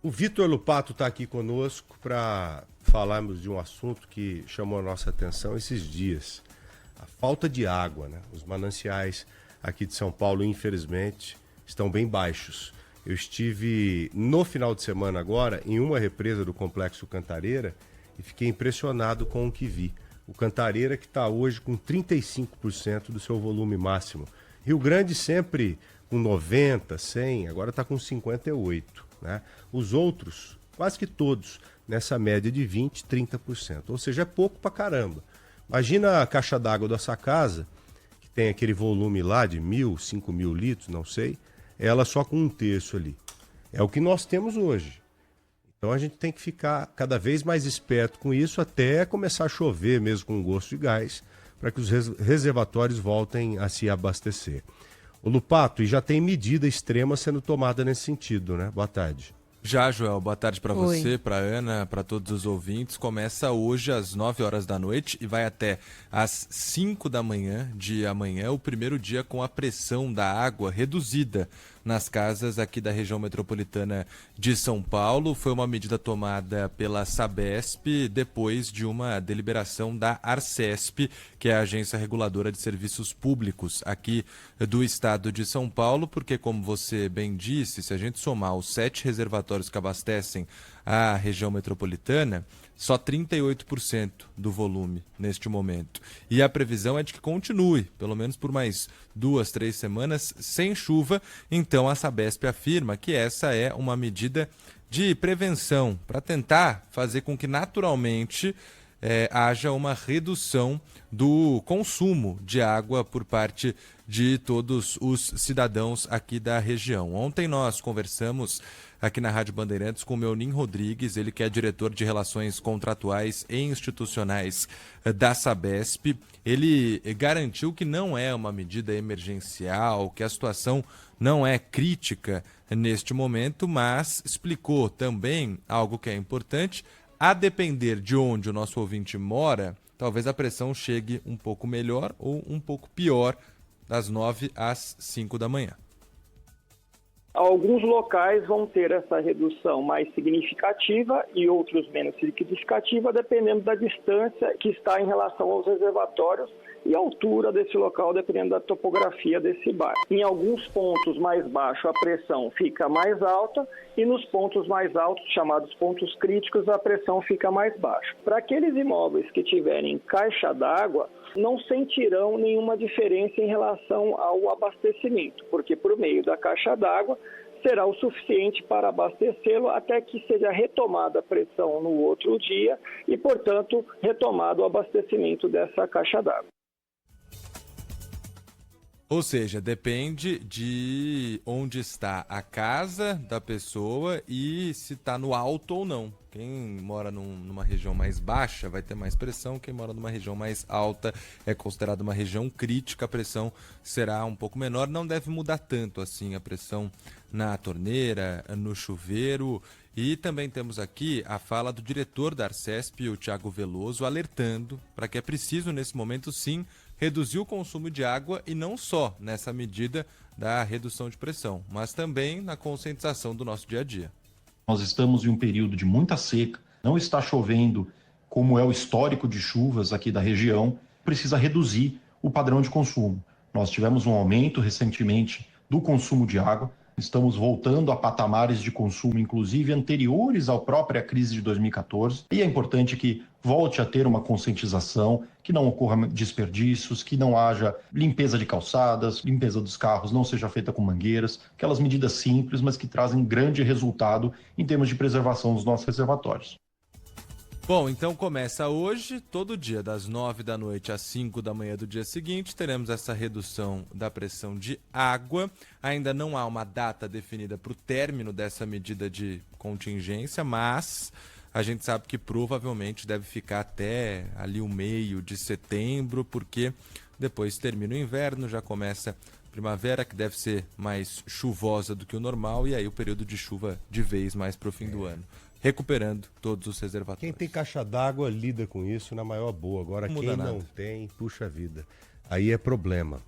O Vitor Lupato está aqui conosco para falarmos de um assunto que chamou a nossa atenção esses dias. A falta de água, né? Os mananciais aqui de São Paulo, infelizmente, estão bem baixos. Eu estive no final de semana agora em uma represa do Complexo Cantareira e fiquei impressionado com o que vi. O Cantareira que está hoje com 35% do seu volume máximo. Rio Grande sempre com 90, 100, agora está com 58, né? Os outros, quase que todos, nessa média de 20, 30%. Ou seja, é pouco pra caramba. Imagina a caixa d'água da sua casa, que tem aquele volume lá de 1.000, 5.000 litros, não sei, ela só com um terço ali. É o que nós temos hoje. Então a gente tem que ficar cada vez mais esperto com isso até começar a chover mesmo com gosto de gás, para que os reservatórios voltem a se abastecer. O Lupato, e já tem medida extrema sendo tomada nesse sentido, né? Boa tarde. Já, Joel, boa tarde para Oi. você, para Ana, para todos os ouvintes. Começa hoje às 9 horas da noite e vai até às 5 da manhã de amanhã, o primeiro dia com a pressão da água reduzida nas casas aqui da região metropolitana de São Paulo. Foi uma medida tomada pela Sabesp depois de uma deliberação da Arcesp, que é a Agência Reguladora de Serviços Públicos aqui do estado de São Paulo, porque, como você bem disse, se a gente somar os 7 reservatórios que abastecem a região metropolitana, só 38% do volume neste momento. E a previsão é de que continue, pelo menos por mais 2, 3 semanas, sem chuva. Então a Sabesp afirma que essa é uma medida de prevenção para tentar fazer com que naturalmente haja uma redução do consumo de água por parte de todos os cidadãos aqui da região. Ontem nós conversamos aqui na Rádio Bandeirantes com o Meonim Rodrigues, ele que é diretor de Relações Contratuais e Institucionais da Sabesp. Ele garantiu que não é uma medida emergencial, que a situação não é crítica neste momento, mas explicou também algo que é importante: a depender de onde o nosso ouvinte mora, talvez a pressão chegue um pouco melhor ou um pouco pior das 9 às 5 da manhã. Alguns locais vão ter essa redução mais significativa e outros menos significativa, dependendo da distância que está em relação aos reservatórios e a altura desse local, dependendo da topografia desse bairro. Em alguns pontos mais baixos, a pressão fica mais alta e nos pontos mais altos, chamados pontos críticos, a pressão fica mais baixa. Para aqueles imóveis que tiverem caixa d'água, não sentirão nenhuma diferença em relação ao abastecimento, porque por meio da caixa d'água será o suficiente para abastecê-lo até que seja retomada a pressão no outro dia e, portanto, retomado o abastecimento dessa caixa d'água. Ou seja, depende de onde está a casa da pessoa e se está no alto ou não. Quem mora numa região mais baixa vai ter mais pressão, quem mora numa região mais alta é considerado uma região crítica, a pressão será um pouco menor. Não deve mudar tanto assim a pressão na torneira, no chuveiro. E também temos aqui a fala do diretor da Arcesp, o Thiago Veloso, alertando para que é preciso nesse momento sim reduzir o consumo de água, e não só nessa medida da redução de pressão, mas também na conscientização do nosso dia a dia. Nós estamos em um período de muita seca, não está chovendo como é o histórico de chuvas aqui da região, precisa reduzir o padrão de consumo. Nós tivemos um aumento recentemente do consumo de água, estamos voltando a patamares de consumo, inclusive anteriores à própria crise de 2014, e é importante que volte a ter uma conscientização, que não ocorra desperdícios, que não haja limpeza de calçadas, limpeza dos carros não seja feita com mangueiras, aquelas medidas simples, mas que trazem grande resultado em termos de preservação dos nossos reservatórios. Bom, então começa hoje, todo dia, das 9 da noite às 5 da manhã do dia seguinte, teremos essa redução da pressão de água. Ainda não há uma data definida para o término dessa medida de contingência, mas a gente sabe que provavelmente deve ficar até ali o meio de setembro, porque depois termina o inverno, já começa a primavera, que deve ser mais chuvosa do que o normal, e aí o período de chuva de vez mais para o fim do ano, recuperando todos os reservatórios. Quem tem caixa d'água lida com isso na maior boa. Agora, quem não tem, puxa vida, aí é problema.